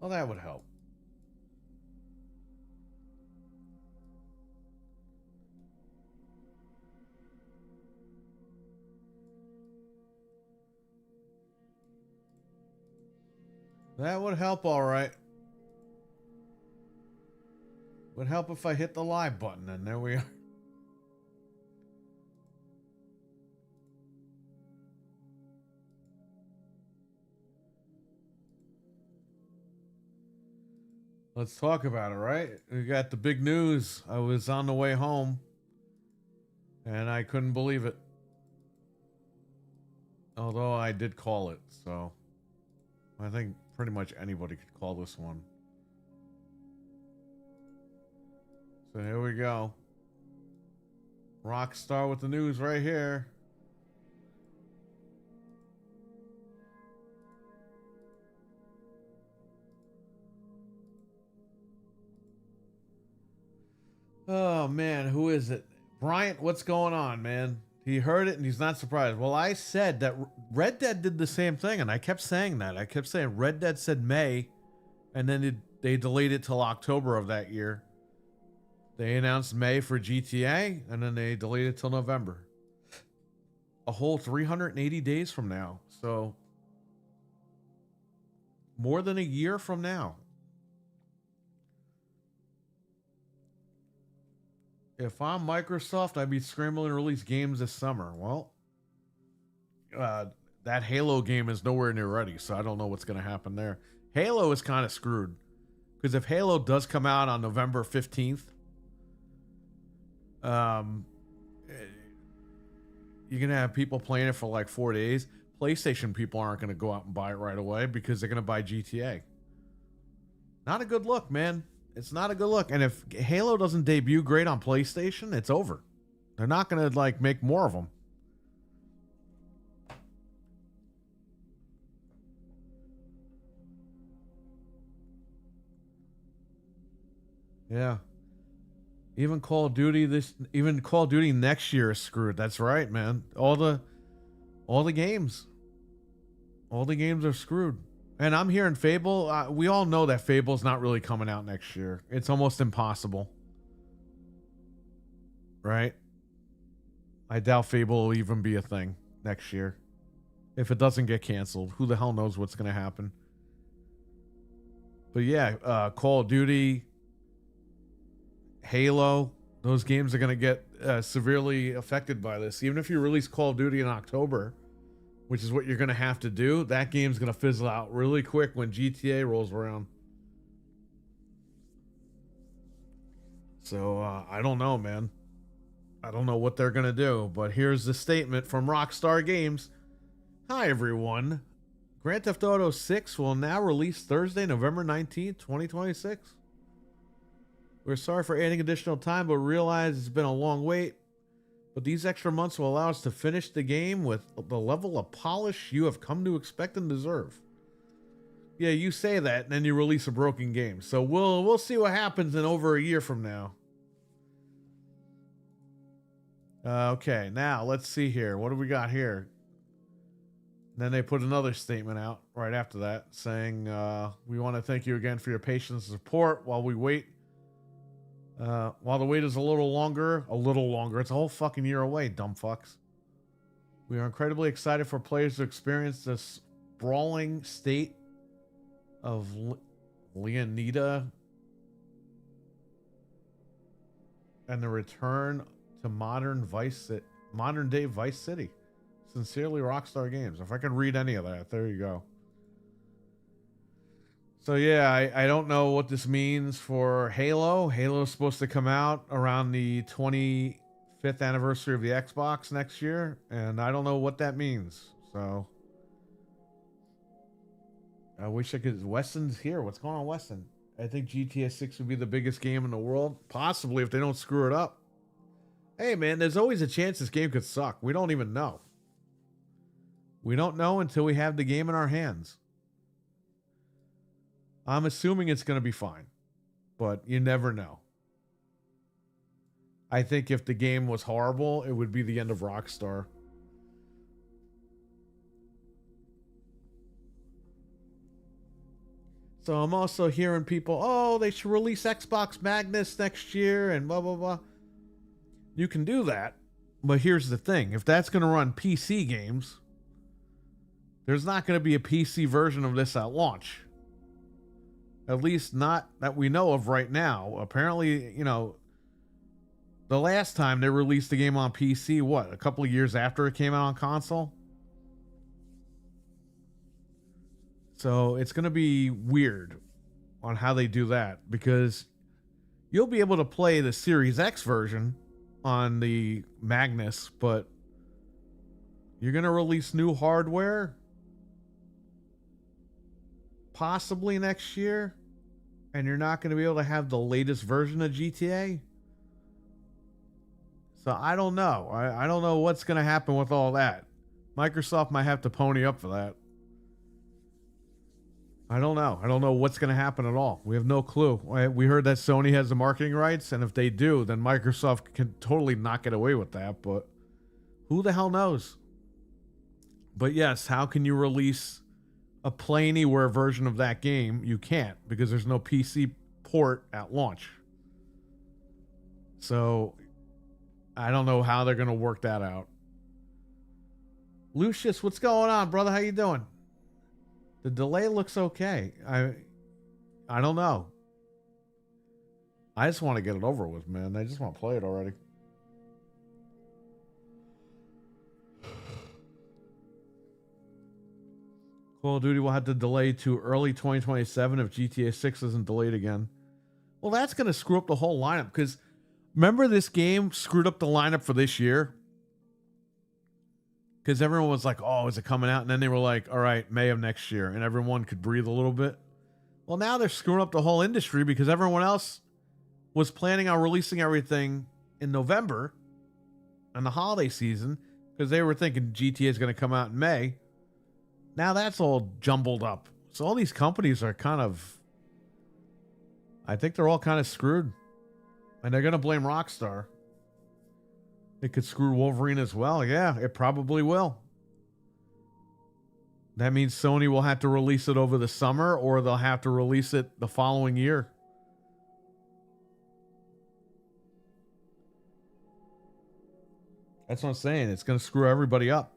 Well, that would help. That would help, all right. Would help if I hit the live button, and there we are. Let's talk about it, right? We got the big news. I was on the way home, and I couldn't believe it. Although I did call it, so I think pretty much anybody could call this one. So here we go. Rockstar with the news right here. Oh man, who is it? Bryant, what's going on, man? He heard it and he's not surprised. Well, I said that Red Dead did the same thing, and I kept saying that. I kept saying Red Dead said May, and then they delayed it till October of that year. They announced May for GTA, and then they delayed it till November. A whole 380 days from now. So, more than a year from now. If I'm Microsoft, I'd be scrambling to release games this summer. Well, that Halo game is nowhere near ready, so I don't know what's going to happen there. Halo is kind of screwed. Because if Halo does come out on November 15th, you're going to have people playing it for like 4 days. PlayStation people aren't going to go out and buy it right away because they're going to buy GTA. Not a good look, man. It's not a good look. And if Halo doesn't debut great on PlayStation, it's over. They're not going to like make more of them. Yeah. Even Call of Duty next year is screwed. That's right, man. All the games. All the games are screwed. And I'm hearing Fable. We all know that Fable's not really coming out next year. It's almost impossible. Right? I doubt Fable will even be a thing next year. If it doesn't get canceled, who the hell knows what's going to happen? But yeah, Call of Duty, Halo, those games are going to get severely affected by this. Even if you release Call of Duty in October, which is what you're going to have to do, that game's going to fizzle out really quick when GTA rolls around. So I don't know, man. I don't know what they're going to do, but here's the statement from Rockstar Games. Hi, everyone. Grand Theft Auto 6 will now release Thursday, November 19th, 2026. We're sorry for adding additional time, but realize it's been a long wait. But these extra months will allow us to finish the game with the level of polish you have come to expect and deserve. Yeah, you say that, and then you release a broken game. So we'll see what happens in over a year from now. Okay, now let's see here. What do we got here? Then they put another statement out right after that saying, we want to thank you again for your patience and support while we wait. While the wait is a little longer, it's a whole fucking year away, dumb fucks. We are incredibly excited for players to experience this sprawling state of Leonida and the return to modern day Vice City. Sincerely, Rockstar Games. If I can read any of that, there you go. So yeah, I don't know what this means for Halo. Halo's supposed to come out around the 25th anniversary of the Xbox next year, and I don't know what that means. So I wish I could. Weston's here. What's going on, Weston? I think GTA 6 would be the biggest game in the world, possibly if they don't screw it up. Hey man, there's always a chance this game could suck. We don't even know. We don't know until we have the game in our hands. I'm assuming it's going to be fine, but you never know. I think if the game was horrible, it would be the end of Rockstar. So I'm also hearing people, oh, they should release Xbox Magnus next year and blah, blah, blah. You can do that. But here's the thing. If that's going to run PC games, there's not going to be a PC version of this at launch. At least not that we know of right now. Apparently, you know, the last time they released the game on PC, what, a couple of years after it came out on console? So it's going to be weird on how they do that, because you'll be able to play the Series X version on the Magnus, but you're going to release new hardware possibly next year, and you're not going to be able to have the latest version of GTA. So I don't know. I don't know what's going to happen with all that. Microsoft might have to pony up for that. I don't know. I don't know what's going to happen at all. We have no clue. We heard that Sony has the marketing rights, and if they do, then Microsoft can totally not get away with that, but who the hell knows? But yes, how can you release a Play Anywhere version of that game? You can't, because there's no PC port at launch. So I don't know how they're going to work that out. Lucius, what's going on, brother? How you doing? The delay looks okay. I don't know. I just want to get it over with, man. I just want to play it already. Call of Duty will have to delay to early 2027 if GTA 6 isn't delayed again. Well, that's going to screw up the whole lineup, because remember this game screwed up the lineup for this year? Because everyone was like, oh, is it coming out? And then they were like, all right, May of next year. And everyone could breathe a little bit. Well, now they're screwing up the whole industry, because everyone else was planning on releasing everything in November and the holiday season, because they were thinking GTA is going to come out in May. Now that's all jumbled up. So all these companies are kind of, I think they're all kind of screwed. And they're going to blame Rockstar. It could screw Wolverine as well. Yeah, it probably will. That means Sony will have to release it over the summer, or they'll have to release it the following year. That's what I'm saying. It's going to screw everybody up.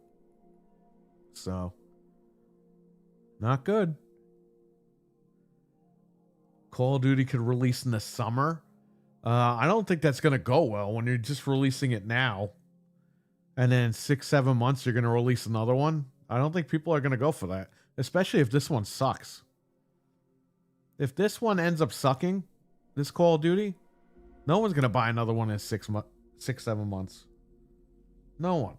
So, not good. Call of Duty could release in the summer. I don't think that's going to go well when you're just releasing it now. And then 6-7 months, you're going to release another one. I don't think people are going to go for that. Especially if this one sucks. If this one ends up sucking, this Call of Duty, no one's going to buy another one in 6-7 months. No one.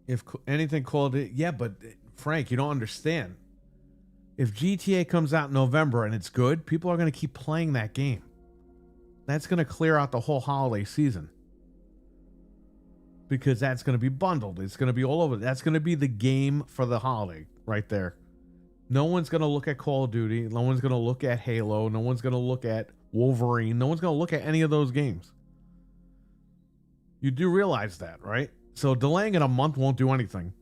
If anything called it, yeah, but Frank, you don't understand. If GTA comes out in November and it's good, people are going to keep playing that game. That's going to clear out the whole holiday season. Because that's going to be bundled. It's going to be all over. That's going to be the game for the holiday right there. No one's going to look at Call of Duty. No one's going to look at Halo. No one's going to look at Wolverine. No one's going to look at any of those games. You do realize that, right? So delaying it a month won't do anything.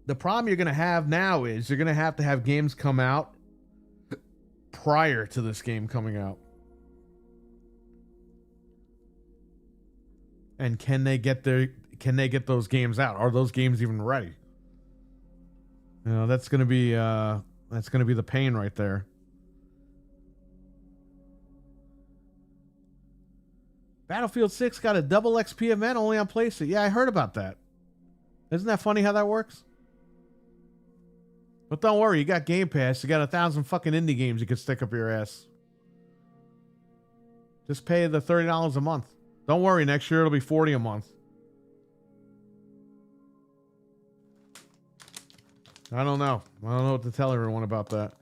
The problem you're going to have now is you're going to have games come out prior to this game coming out. And can they get those games out? Are those games even ready? You know, that's going to be the pain right there. Battlefield 6 got a double XP event only on PlayStation. Yeah, I heard about that. Isn't that funny how that works? But don't worry, you got Game Pass. You got 1,000 fucking indie games you could stick up your ass. Just pay the $30 a month. Don't worry, next year it'll be $40 a month. I don't know. I don't know what to tell everyone about that.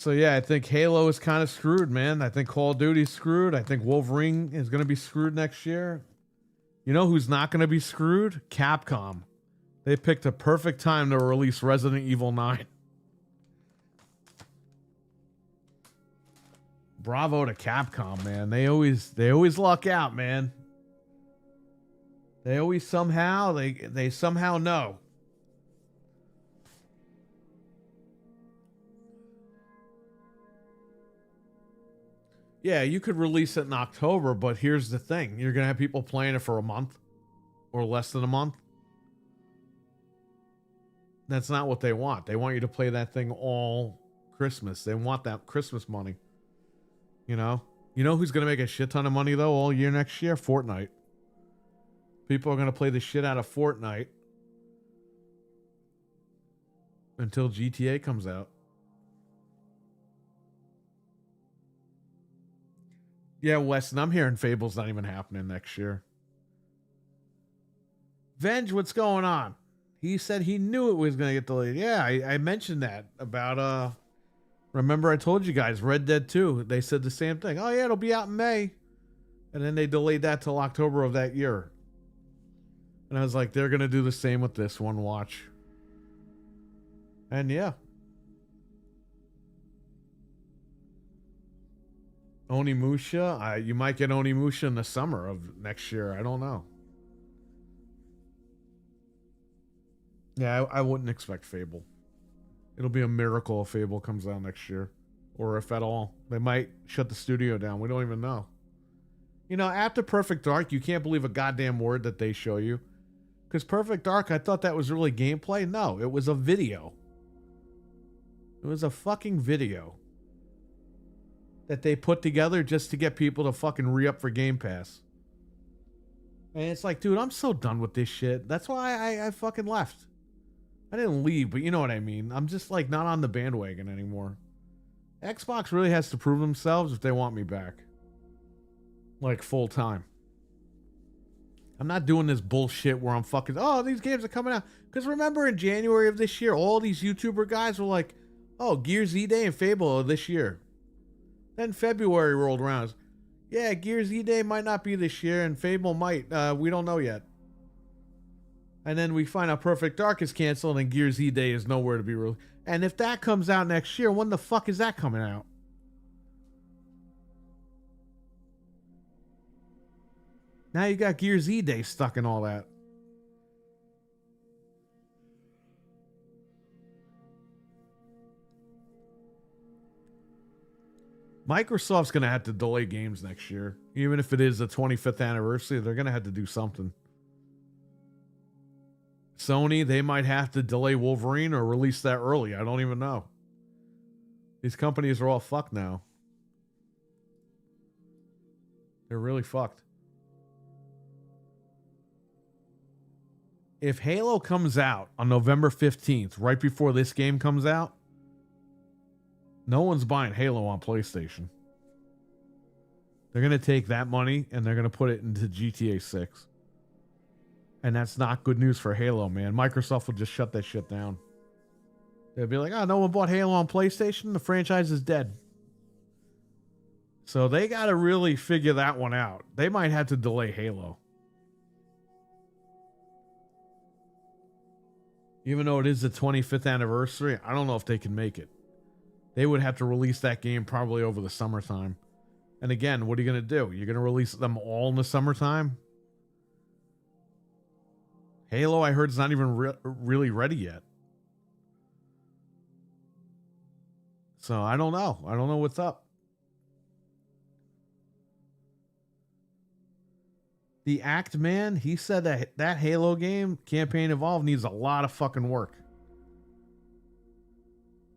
So yeah, I think Halo is kind of screwed, man. I think Call of Duty's screwed. I think Wolverine is going to be screwed next year. You know who's not going to be screwed? Capcom. They picked a perfect time to release Resident Evil 9. Bravo to Capcom, man. They always luck out, man. They always somehow they somehow know. Yeah, you could release it in October, but here's the thing. You're going to have people playing it for a month or less than a month. That's not what they want. They want you to play that thing all Christmas. They want that Christmas money. You know who's going to make a shit ton of money, though, all year next year? Fortnite. People are going to play the shit out of Fortnite until GTA comes out. Yeah, Weston, I'm hearing Fable's not even happening next year. Venge, what's going on? He said he knew it was going to get delayed. Yeah, I mentioned that about, remember I told you guys, Red Dead 2, they said the same thing. Oh yeah, it'll be out in May. And then they delayed that till October of that year. And I was like, they're going to do the same with this one, watch. And yeah. Onimusha, you might get Onimusha in the summer of next year. I don't know. Yeah, I wouldn't expect Fable. It'll be a miracle if Fable comes out next year. Or if at all. They might shut the studio down. We don't even know. You know, after Perfect Dark, you can't believe a goddamn word that they show you. Because Perfect Dark, I thought that was really gameplay. No, it was a video. It was a fucking video that they put together just to get people to fucking re-up for Game Pass. And it's like, dude, I'm so done with this shit. That's why I fucking left. I didn't leave, but you know what I mean. I'm just like not on the bandwagon anymore. Xbox really has to prove themselves if they want me back. Like full time. I'm not doing this bullshit where I'm fucking, oh, these games are coming out. Because remember in January of this year, all these YouTuber guys were like, oh, Gears Z-Day and Fable are this year. Then February rolled around. Yeah, Gears Z-Day might not be this year and Fable might. We don't know yet. And then we find out Perfect Dark is canceled and Gears Z-Day is nowhere to be released. And if that comes out next year, when the fuck is that coming out? Now you got Gears Z-Day stuck in all that. Microsoft's going to have to delay games next year. Even if it is the 25th anniversary, they're going to have to do something. Sony, they might have to delay Wolverine or release that early. I don't even know. These companies are all fucked now. They're really fucked. If Halo comes out on November 15th, right before this game comes out, no one's buying Halo on PlayStation. They're going to take that money and they're going to put it into GTA 6. And that's not good news for Halo, man. Microsoft will just shut that shit down. They'll be like, oh, no one bought Halo on PlayStation? The franchise is dead. So they got to really figure that one out. They might have to delay Halo. Even though it is the 25th anniversary, I don't know if they can make it. They would have to release that game probably over the summertime. And again, what are you going to do? You're going to release them all in the summertime? Halo, I heard, is not even really ready yet. So I don't know. I don't know what's up. The Act Man, he said that Halo game, Campaign Evolved, needs a lot of fucking work.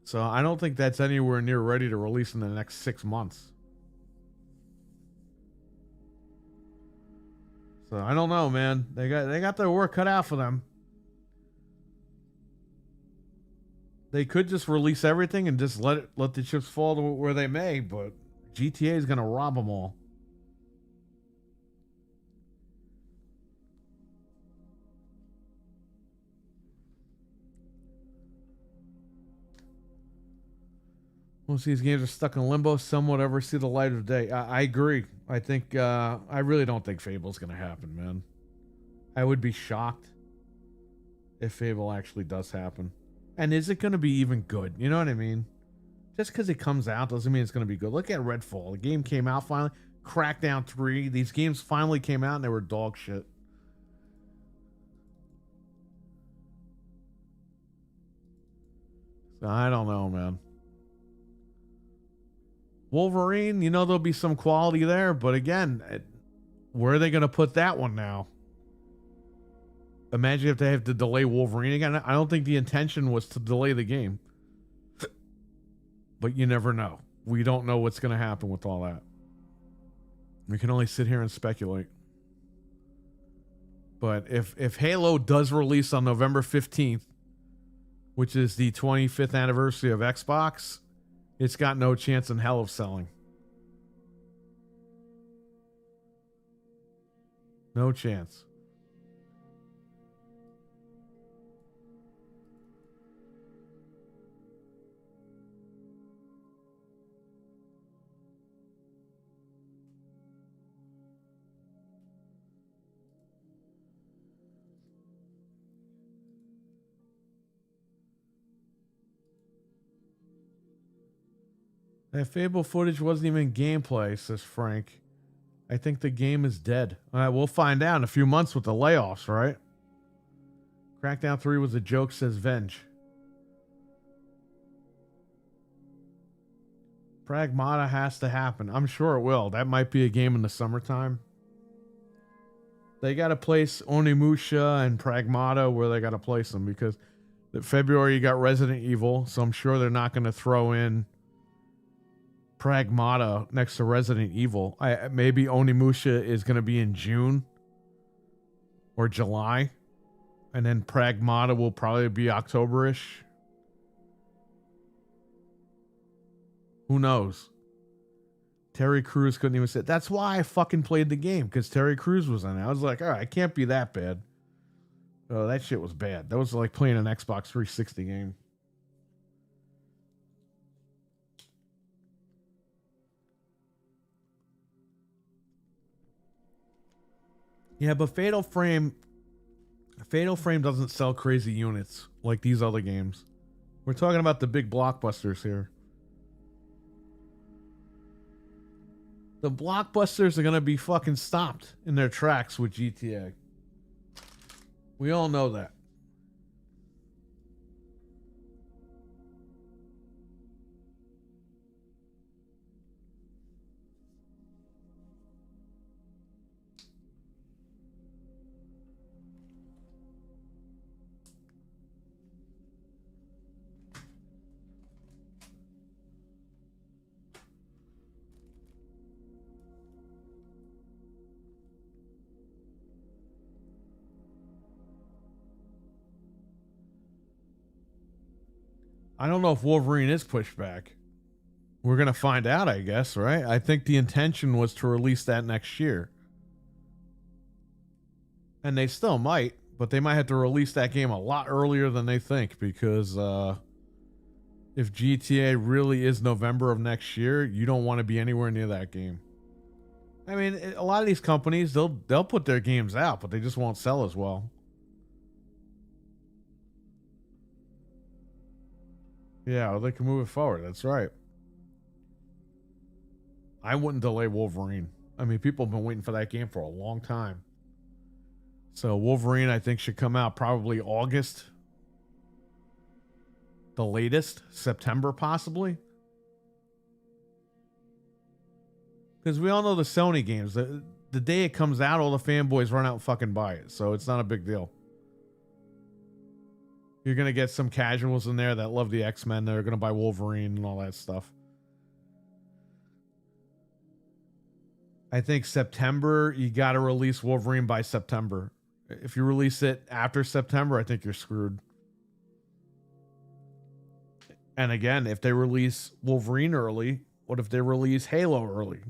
So I don't think that's anywhere near ready to release in the next 6 months. So I don't know, man. They got their work cut out for them. They could just release everything and just let the chips fall to where they may, but GTA is gonna rob them all. Most of these games are stuck in limbo. Some would ever see the light of day. I agree. I think I really don't think Fable's gonna happen, man. I would be shocked if Fable actually does happen. And is it gonna be even good? You know what I mean? Just because it comes out doesn't mean it's gonna be good. Look at Redfall. The game came out finally. Crackdown 3. These games finally came out and they were dog shit. So I don't know, man. Wolverine, you know there'll be some quality there, but again, where are they going to put that one now? Imagine if they have to delay Wolverine again. I don't think the intention was to delay the game. But you never know. We don't know what's going to happen with all that. We can only sit here and speculate. But if Halo does release on November 15th, which is the 25th anniversary of Xbox, it's got no chance in hell of selling. No chance. That Fable footage wasn't even gameplay, says Frank. I think the game is dead. We'll find out in a few months with the layoffs, right? Crackdown 3 was a joke, says Venge. Pragmata has to happen. I'm sure it will. That might be a game in the summertime. They got to place Onimusha and Pragmata where they got to place them, because in February you got Resident Evil, so I'm sure they're not going to throw in Pragmata next to Resident Evil. Maybe Onimusha is going to be in June or July, and then Pragmata will probably be October-ish. Who knows? Terry Crews couldn't even say. That's why I fucking played the game, because Terry Crews was in it. I was like, all right, it can't be that bad. Oh, that shit was bad. That was like playing an Xbox 360 game. Yeah, but Fatal Frame doesn't sell crazy units like these other games. We're talking about the big blockbusters here. The blockbusters are going to be fucking stopped in their tracks with GTA. We all know that. I don't know if Wolverine is pushed back. We're going to find out, I guess, right? I think the intention was to release that next year. And they still might, but they might have to release that game a lot earlier than they think, because if GTA really is November of next year, you don't want to be anywhere near that game. I mean, a lot of these companies, they'll put their games out, but they just won't sell as well. Yeah, well, they can move it forward. That's right. I wouldn't delay Wolverine. I mean, people have been waiting for that game for a long time. So Wolverine, I think, should come out probably August. The latest. September, possibly. Because we all know the Sony games. The day it comes out, all the fanboys run out and fucking buy it. So it's not a big deal. You're going to get some casuals in there that love the X-Men. They're going to buy Wolverine and all that stuff. I think September, you got to release Wolverine by September. If you release it after September, I think you're screwed. And again, if they release Wolverine early, what if they release Halo early?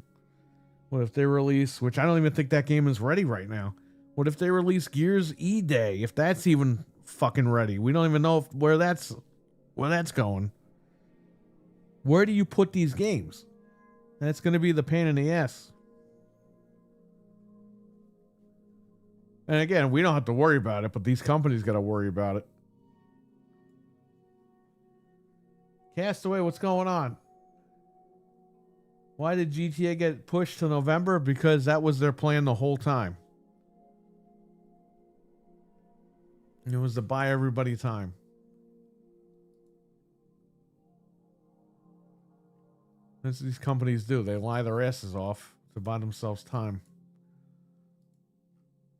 What if they release, which I don't even think that game is ready right now. What if they release Gears E-Day, if that's even fucking ready? We don't even know where that's going. Where do you put these games? That's going to be the pain in the ass. And again, we don't have to worry about it, but these companies got to worry about it. Castaway, what's going on? Why did GTA get pushed to November? Because that was their plan the whole time. And it was to buy everybody time. That's what these companies do. They lie their asses off to buy themselves time.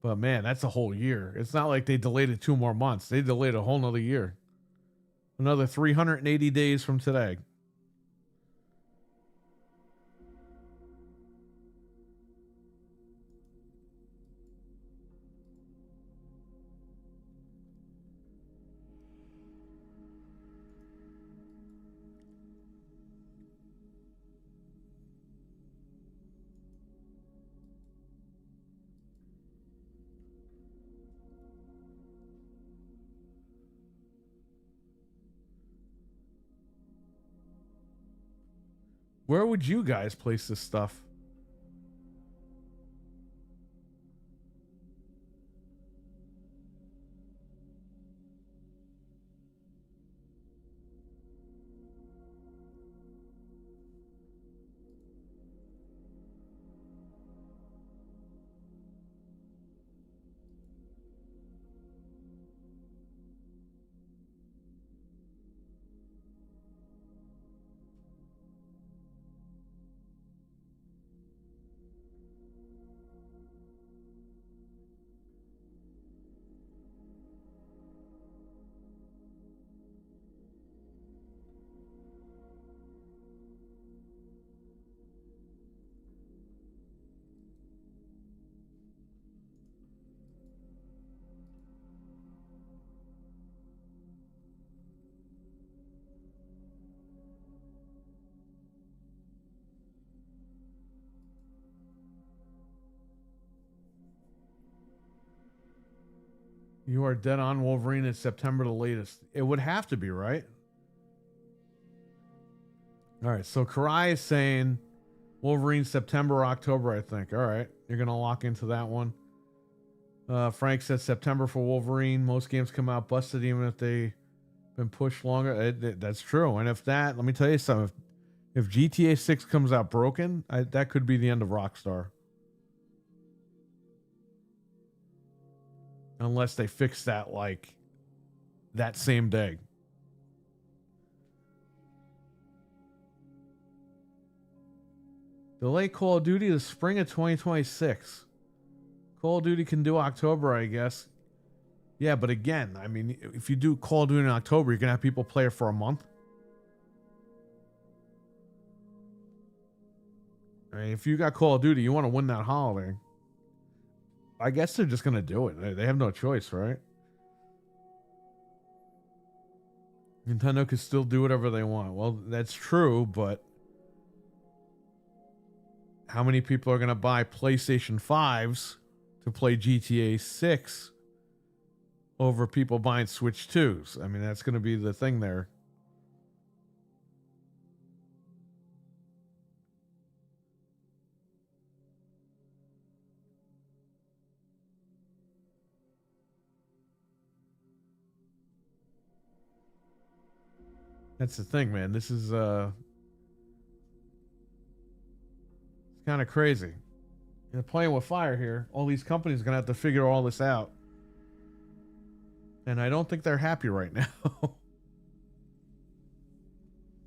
But man, that's a whole year. It's not like they delayed it 2 more months. They delayed a whole nother year. Another 380 days from today. Where would you guys place this stuff? You are dead on. Wolverine is September the latest. It would have to be, right? All right. So Karai is saying Wolverine September or October, I think. All right. You're going to lock into that one. Frank says September for Wolverine. Most games come out busted even if they've been pushed longer. That's true. And if that, let me tell you something. If GTA 6 comes out broken, that could be the end of Rockstar. Unless they fix that like that same day. Delay Call of Duty to spring of 2026. Call of Duty can do October, I guess. Yeah, but again, I mean, if you do Call of Duty in October, you're going to have people play it for a month. I mean, if you got Call of Duty, you want to win that holiday. I guess they're just going to do it. They have no choice, right? Nintendo can still do whatever they want. Well, that's true, but how many people are going to buy PlayStation 5s to play GTA 6 over people buying Switch 2s? I mean, that's going to be the thing there. That's the thing, man. This is it's kind of crazy. You're playing with fire here. All these companies are going to have to figure all this out. And I don't think they're happy right now.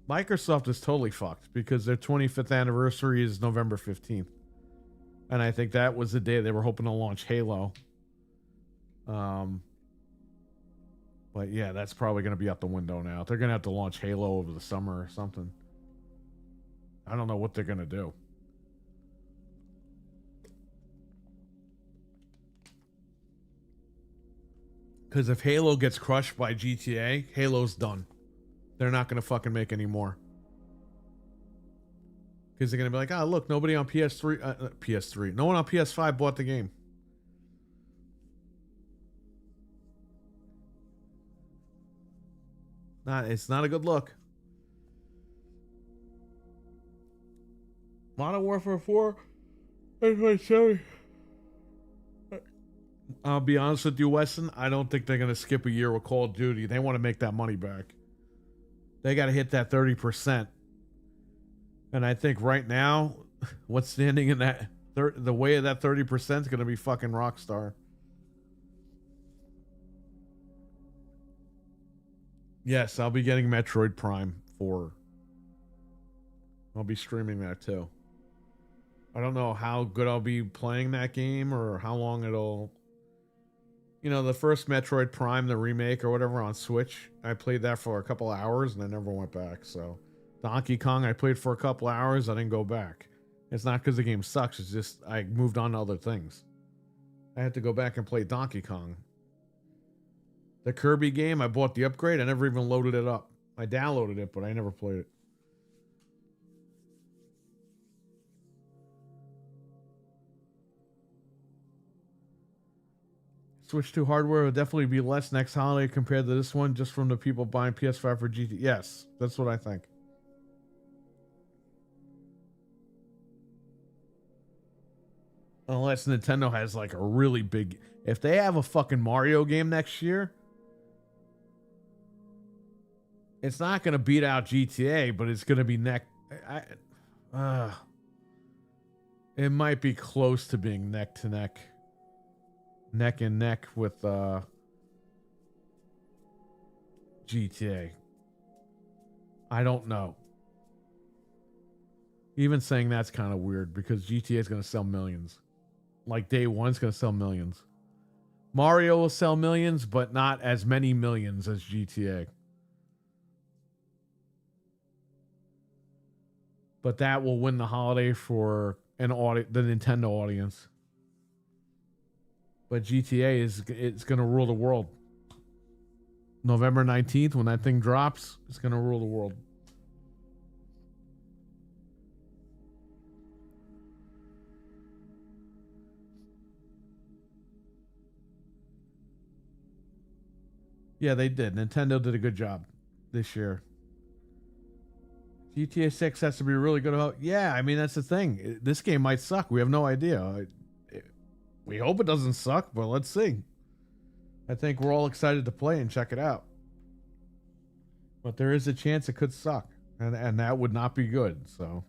Microsoft is totally fucked because their 25th anniversary is November 15th. And I think that was the day they were hoping to launch Halo. But yeah, that's probably going to be out the window now. They're going to have to launch Halo over the summer or something. I don't know what they're going to do. Because if Halo gets crushed by GTA, Halo's done. They're not going to fucking make any more. Because they're going to be like, oh, look, nobody on PS3. No one on PS5 bought the game. It's not a good look. Modern Warfare 4. That's my sorry. I'll be honest with you, Weston. I don't think they're gonna skip a year with Call of Duty. They want to make that money back. They got to hit that 30%. And I think right now, what's standing in that the way of that 30% is gonna be fucking Rockstar. Yes, I'll be getting Metroid Prime 4. I'll be streaming that too. I don't know how good I'll be playing that game or how long it'll. You know, the first Metroid Prime, the remake or whatever on Switch, I played that for a couple of hours and I never went back. So, Donkey Kong, I played for a couple of hours, I didn't go back. It's not because the game sucks, it's just I moved on to other things. I had to go back and play Donkey Kong. The Kirby game, I bought the upgrade, I never even loaded it up. I downloaded it, but I never played it. Switch 2 hardware will definitely be less next holiday compared to this one, just from the people buying PS5 for GT. Yes, that's what I think. Unless Nintendo has like a really big. If they have a fucking Mario game next year, it's not going to beat out GTA, but it's going to be it might be close to being neck to neck. Neck and neck with GTA. I don't know. Even saying that's kind of weird because GTA is going to sell millions. Like day one's going to sell millions. Mario will sell millions, but not as many millions as GTA. But that will win the holiday for the Nintendo audience. But GTA it's going to rule the world. November 19th, when that thing drops, it's going to rule the world. Yeah, they did. Nintendo did a good job this year. GTA 6 has to be really good. Yeah, I mean, that's the thing. This game might suck. We have no idea. We hope it doesn't suck, but let's see. I think we're all excited to play and check it out. But there is a chance it could suck. And that would not be good, so.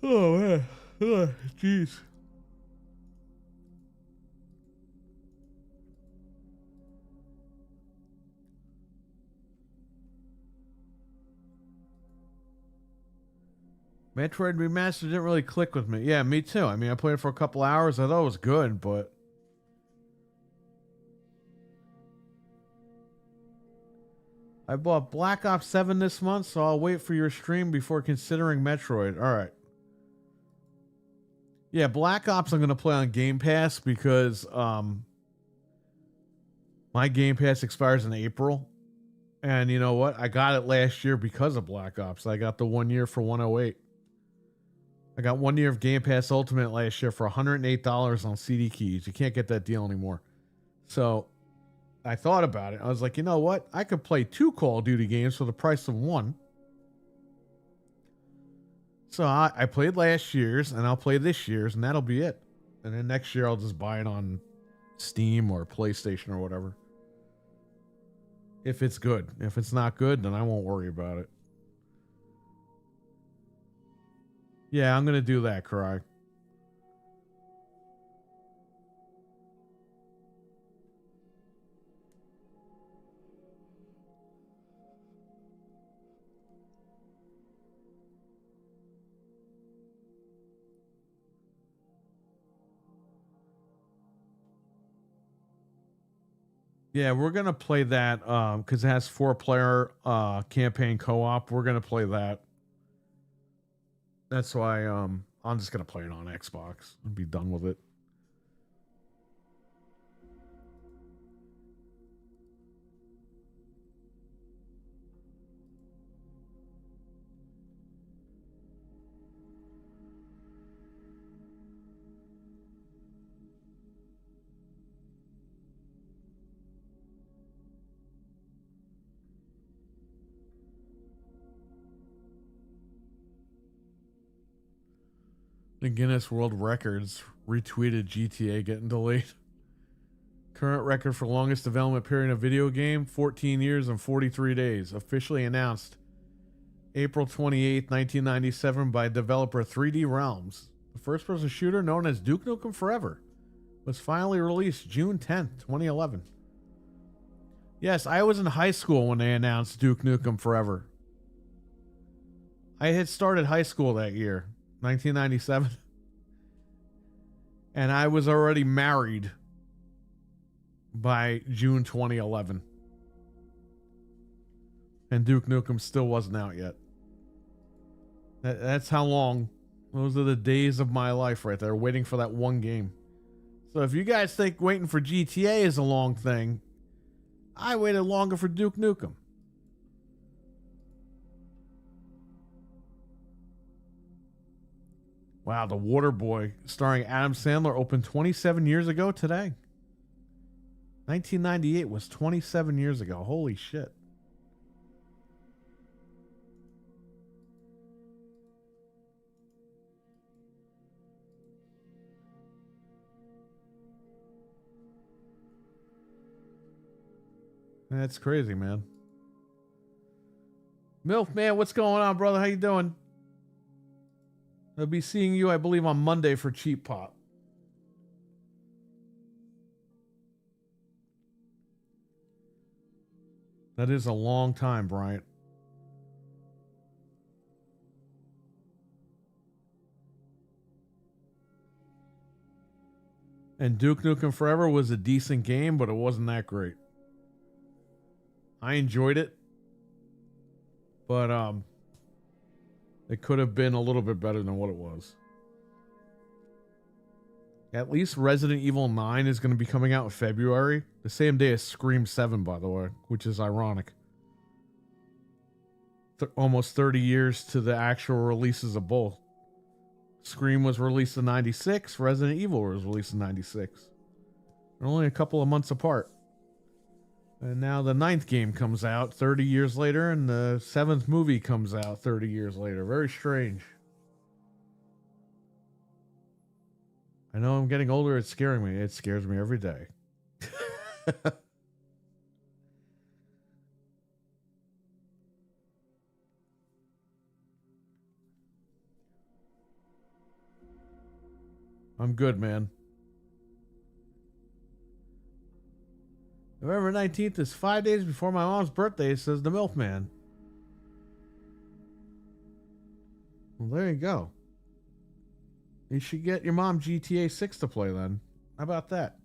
Oh, man. Jeez. Metroid Remastered didn't really click with me. Yeah, me too. I mean, I played it for a couple hours. I thought it was good, but I bought Black Ops 7 this month, so I'll wait for your stream before considering Metroid. All right. Yeah, Black Ops I'm going to play on Game Pass because my Game Pass expires in April. And you know what? I got it last year because of Black Ops. I got the 1 year for 108. I got 1 year of Game Pass Ultimate last year for $108 on CD keys. You can't get that deal anymore. So I thought about it. I was like, you know what? I could play 2 Call of Duty games for the price of 1. So I played last year's and I'll play this year's and that'll be it. And then next year I'll just buy it on Steam or PlayStation or whatever. If it's good. If it's not good, then I won't worry about it. Yeah, I'm going to do that, Karai. Yeah, we're gonna play that because it has 4-player campaign co-op. We're gonna play that. That's why I'm just gonna play it on Xbox and be done with it. The Guinness World Records retweeted GTA getting delayed. Current record for longest development period in a video game, 14 years and 43 days. Officially announced April 28th, 1997 by developer 3D Realms. The first-person shooter known as Duke Nukem Forever was finally released June 10th, 2011. Yes, I was in high school when they announced Duke Nukem Forever. I had started high school that year, 1997. And I was already married by June 2011. And Duke Nukem still wasn't out yet. That's how long. Those are the days of my life right there, waiting for that one game. So if you guys think waiting for GTA is a long thing, I waited longer for Duke Nukem. Wow, The Waterboy, starring Adam Sandler, opened 27 years ago today. 1998 was 27 years ago. Holy shit. That's crazy, man. MILF, man, what's going on, brother? How you doing? I'll be seeing you, I believe, on Monday for Cheap Pop. That is a long time, Bryant. And Duke Nukem Forever was a decent game, but it wasn't that great. I enjoyed it, but it could have been a little bit better than what it was. At least Resident Evil 9 is going to be coming out in February, the same day as Scream 7, by the way, which is ironic. Almost 30 years to the actual releases of both. Scream was released in 96, Resident Evil was released in 96. They're only a couple of months apart. And now the 9th game comes out 30 years later, and the 7th movie comes out 30 years later. Very strange. I know I'm getting older, it's scaring me. It scares me every day. I'm good, man. November 19th is 5 days before my mom's birthday, says the Milkman. Well, there you go. You should get your mom GTA 6 to play then. How about that?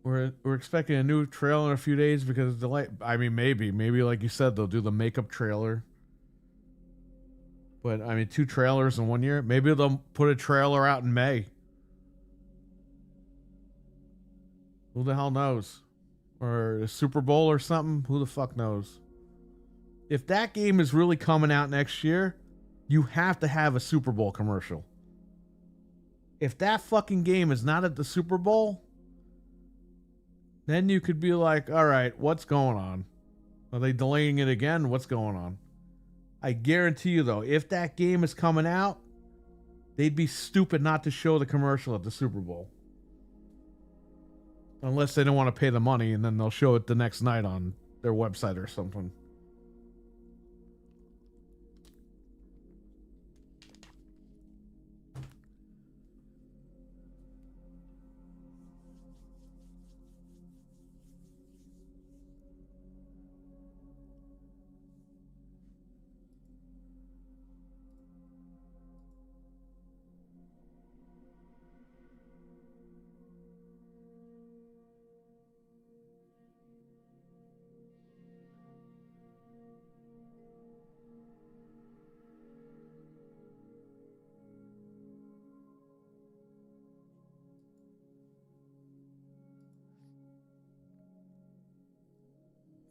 We're expecting a new trailer in a few days because of delay. I mean, maybe like you said, they'll do the makeup trailer. But I mean, 2 trailers in 1 year. Maybe they'll put a trailer out in May. Who the hell knows? Or a Super Bowl or something? Who the fuck knows? If that game is really coming out next year, you have to have a Super Bowl commercial. If that fucking game is not at the Super Bowl, then you could be like, all right, what's going on? Are they delaying it again? What's going on? I guarantee you, though, if that game is coming out, they'd be stupid not to show the commercial at the Super Bowl. Unless they don't want to pay the money, and then they'll show it the next night on their website or something.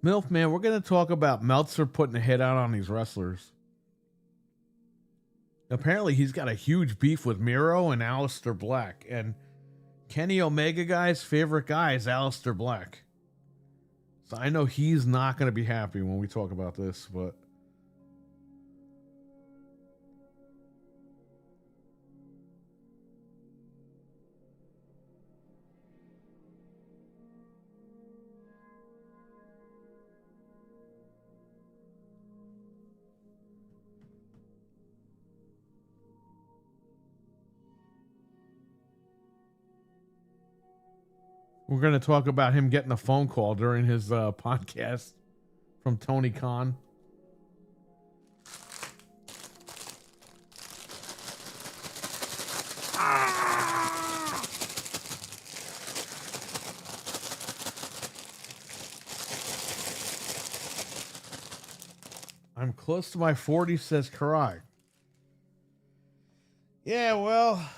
MILF, man, we're going to talk about Meltzer putting a hit out on these wrestlers. Apparently, he's got a huge beef with Miro and Aleister Black. And Kenny Omega guy's favorite guy is Aleister Black. So I know he's not going to be happy when we talk about this, but... We're going to talk about him getting a phone call during his podcast from Tony Khan. I'm close to my 40, says Karai. Yeah, well,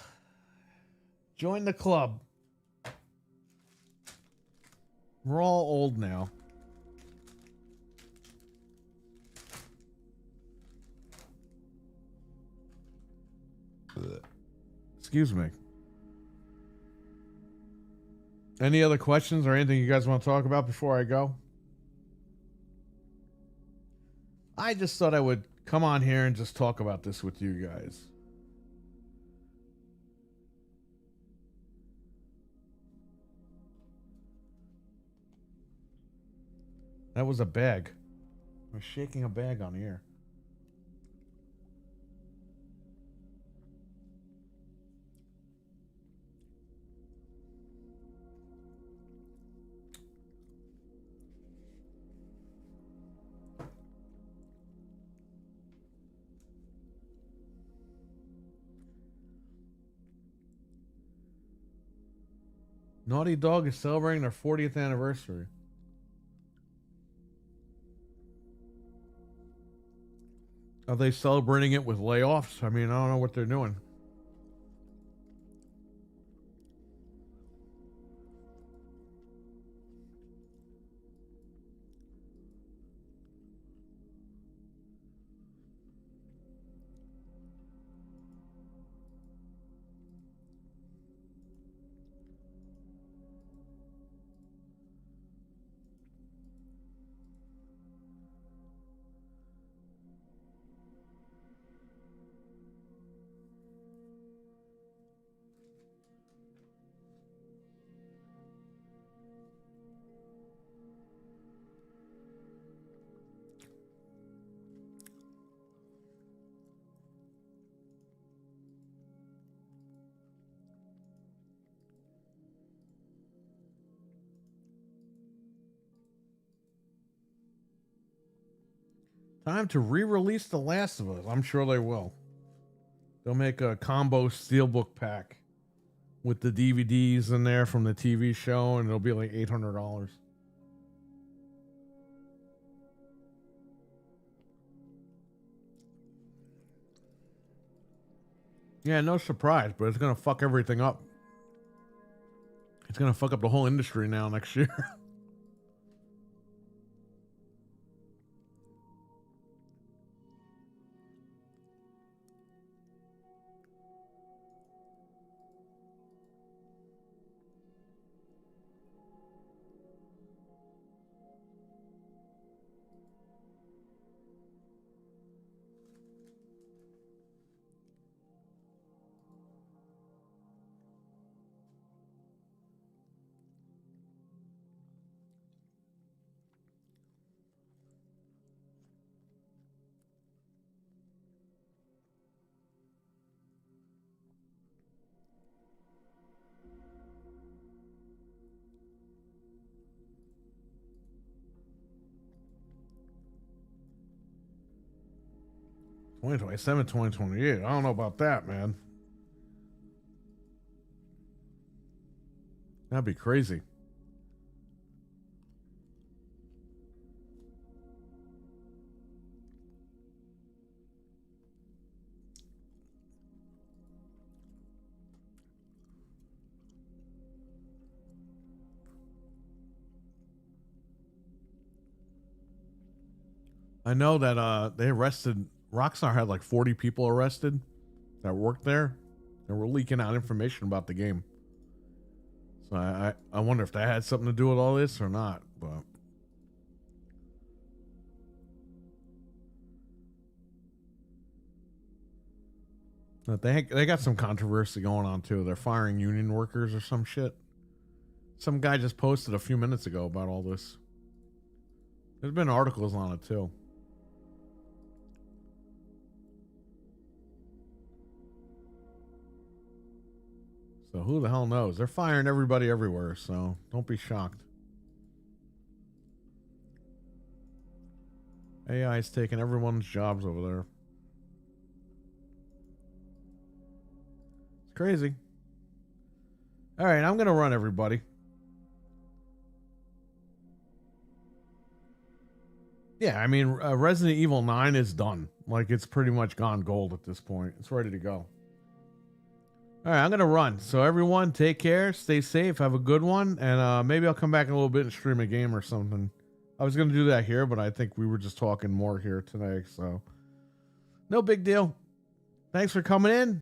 join the club. We're all old now. Excuse me. Any other questions or anything you guys want to talk about before I go? I just thought I would come on here and just talk about this with you guys. That was a bag. I was shaking a bag on the air. Naughty Dog is celebrating their 40th anniversary. Are they celebrating it with layoffs? I mean, I don't know what they're doing. Time to re-release The Last of Us. I'm sure they will. They'll make a combo steelbook pack with the DVDs in there from the TV show, and it'll be like $800. Yeah, no surprise, but it's gonna fuck everything up. It's gonna fuck up the whole industry now next year. $2027, $2028. I don't know about that, man. That'd be crazy. I know that they arrested Rockstar had like 40 people arrested that worked there. They were leaking out information about the game. So I wonder if that had something to do with all this or not, but they got some controversy going on too. They're firing union workers or some shit. Some guy just posted a few minutes ago about all this. There's been articles on it too. So who the hell knows? They're firing everybody everywhere, so don't be shocked. AI is taking everyone's jobs over there. It's crazy. All right, I'm going to run, everybody. Yeah, I mean, Resident Evil 9 is done. Like, it's pretty much gone gold at this point. It's ready to go. All right, I'm going to run. So, everyone, take care. Stay safe. Have a good one. And maybe I'll come back in a little bit and stream a game or something. I was going to do that here, but I think we were just talking more here today. So, no big deal. Thanks for coming in.